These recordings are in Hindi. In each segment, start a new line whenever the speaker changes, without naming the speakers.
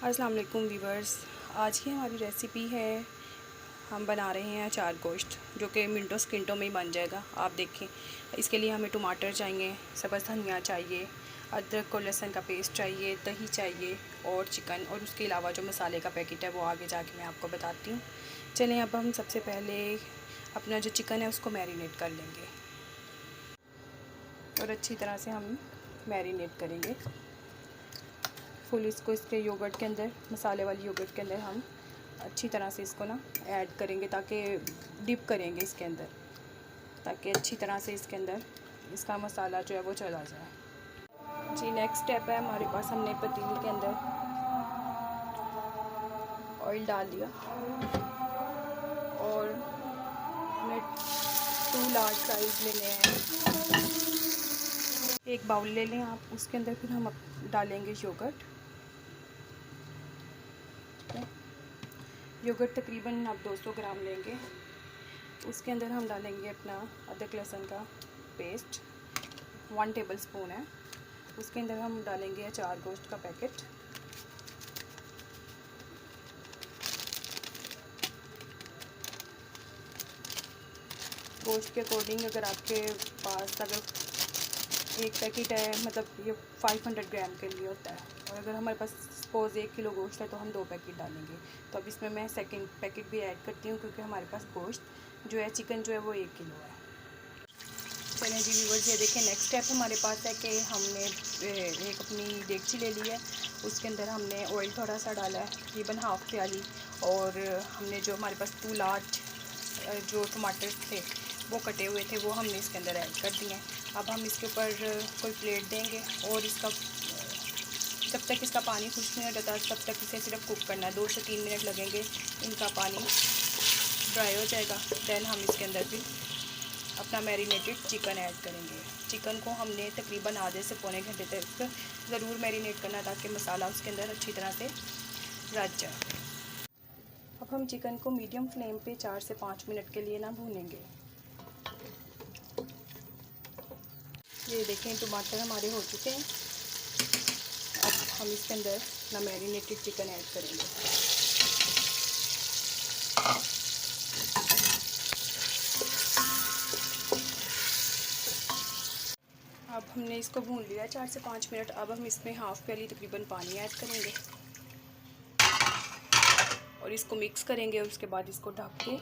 अस्सलाम वालेकुम वीवर्स। आज की हमारी रेसिपी है, हम बना रहे हैं अचार गोश्त जो कि मिनटों सेकंडों में ही बन जाएगा। आप देखें, इसके लिए हमें टमाटर चाहिए, सब्ज़ धनिया चाहिए, अदरक और लहसुन का पेस्ट चाहिए, दही चाहिए और चिकन, और उसके अलावा जो मसाले का पैकेट है वो आगे जाके मैं आपको बताती हूँ। चलें, अब हम सबसे पहले अपना जो चिकन है उसको मैरिनेट कर लेंगे और अच्छी तरह से हम मैरिनेट करेंगे। फुल इसको इसके योगर्ट के अंदर, मसाले वाली योगर्ट के अंदर हम अच्छी तरह से इसको ना ऐड करेंगे, ताकि डिप करेंगे इसके अंदर, ताकि अच्छी तरह से इसके अंदर इसका मसाला जो है वो चला जाए। जी, नेक्स्ट स्टेप है हमारे पास, हमने पतीली के अंदर ऑयल डाल दिया और हमें 2 लार्ज फ्राइज़ लेने हैं। एक बाउल ले लें आप, उसके अंदर फिर हम डालेंगे योगर्ट। योगर्ट तकरीबन आप 200 ग्राम लेंगे। उसके अंदर हम डालेंगे अपना अदरक लहसुन का पेस्ट 1 टेबल स्पून है। उसके अंदर हम डालेंगे अचार गोश्त का पैकेट, गोश्त के अकॉर्डिंग अगर आपके पास अगर एक पैकेट है, मतलब ये 500 ग्राम के लिए होता है, और अगर हमारे पास सपोज़ 1 किलो गोश्त है तो हम 2 पैकेट डालेंगे। तो अब इसमें मैं सेकंड पैकेट भी ऐड करती हूँ, क्योंकि हमारे पास गोश्त जो है, चिकन जो है वो 1 किलो है। चलें जी व्यूअर्स, ये देखें, नेक्स्ट स्टेप हमारे पास है कि हमने एक अपनी देगची ले ली है। उसके अंदर हमने ऑयल थोड़ा सा डाला है, तकरीबन हाफ़ प्याली, और हमने जो हमारे पास 2 लार्ज जो टमाटर थे वो कटे हुए थे वो हमने इसके अंदर ऐड कर दिए हैं। अब हम इसके ऊपर कोई प्लेट देंगे और इसका जब तक इसका पानी खुश्क नहीं हो जाता तब तक इसे सिर्फ कुक करना है। 2 से 3 मिनट लगेंगे, इनका पानी ड्राई हो जाएगा। दैन हम इसके अंदर भी अपना मैरिनेटेड चिकन ऐड करेंगे। चिकन को हमने तकरीबन आधे से पौने घंटे तक ज़रूर मैरिनेट करना, ताकि मसाला उसके अंदर अच्छी तरह से रच जाए। अब हम चिकन को मीडियम फ्लेम पे 4 से 5 मिनट के लिए ना भूनेंगे। ये देखें, टमाटर हमारे हो चुके हैं। अब हम इसके अंदर ना मैरिनेटेड चिकन ऐड करेंगे। अब हमने इसको भून लिया 4 से 5 मिनट। अब हम इसमें हाफ़ प्याली तकरीबन पानी ऐड करेंगे और इसको मिक्स करेंगे। उसके बाद इसको ढक के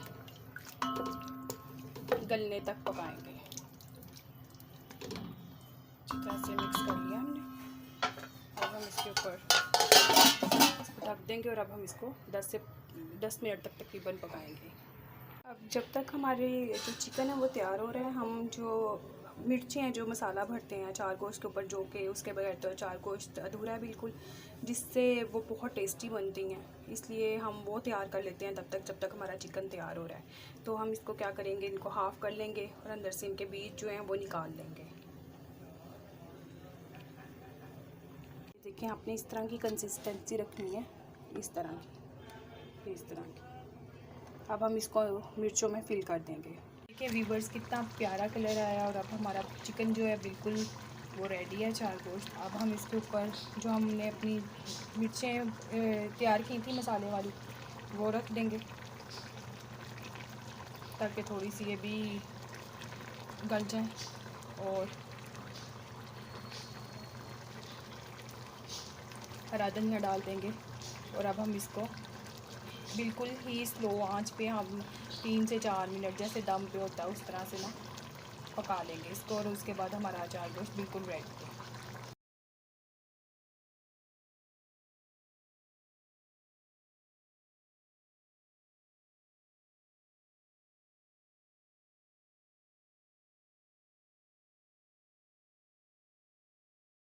गलने तक पकाएंगे। अच्छी तरह से मिक्स कर लिया हमने। अब हम इसके ऊपर इसको ढक देंगे और अब हम इसको 10 मिनट तक तकरीबन पकाएंगे। अब जब तक हमारे जो चिकन है वो तैयार हो रहा है, हम जो मिर्चें हैं, जो मसाला भरते हैं अचार गोश्त के ऊपर, जो कि उसके बगैर तो अचार गोश्त अधूरा है बिल्कुल, जिससे वो बहुत टेस्टी बनती हैं, इसलिए हम वो तैयार कर लेते हैं तब तक जब तक हमारा चिकन तैयार हो रहा है। तो हम इसको क्या करेंगे, इनको हाफ़ कर लेंगे और अंदर से इनके बीज जो हैं वो निकाल लेंगे। देखिए, आपने इस तरह की कंसिस्टेंसी रखनी है, इस तरह की, इस तरह की। अब हम इसको मिर्चों में फिल कर देंगे। देखिए व्यूअर्स, कितना प्यारा कलर आया, और अब हमारा चिकन जो है बिल्कुल वो रेडी है, अचार गोश्त। अब हम इसके ऊपर जो हमने अपनी मिर्चें तैयार की थी मसाले वाली, वो रख देंगे, ताकि थोड़ी सी ये भी गल जाए। और हरा धनिया डाल देंगे। और अब हम इसको बिल्कुल ही स्लो आंच पे हम 3 से 4 मिनट, जैसे दम पे होता है उस तरह से ना पका लेंगे इसको, और उसके बाद हमारा अचार गोश्त बिल्कुल रेडी है।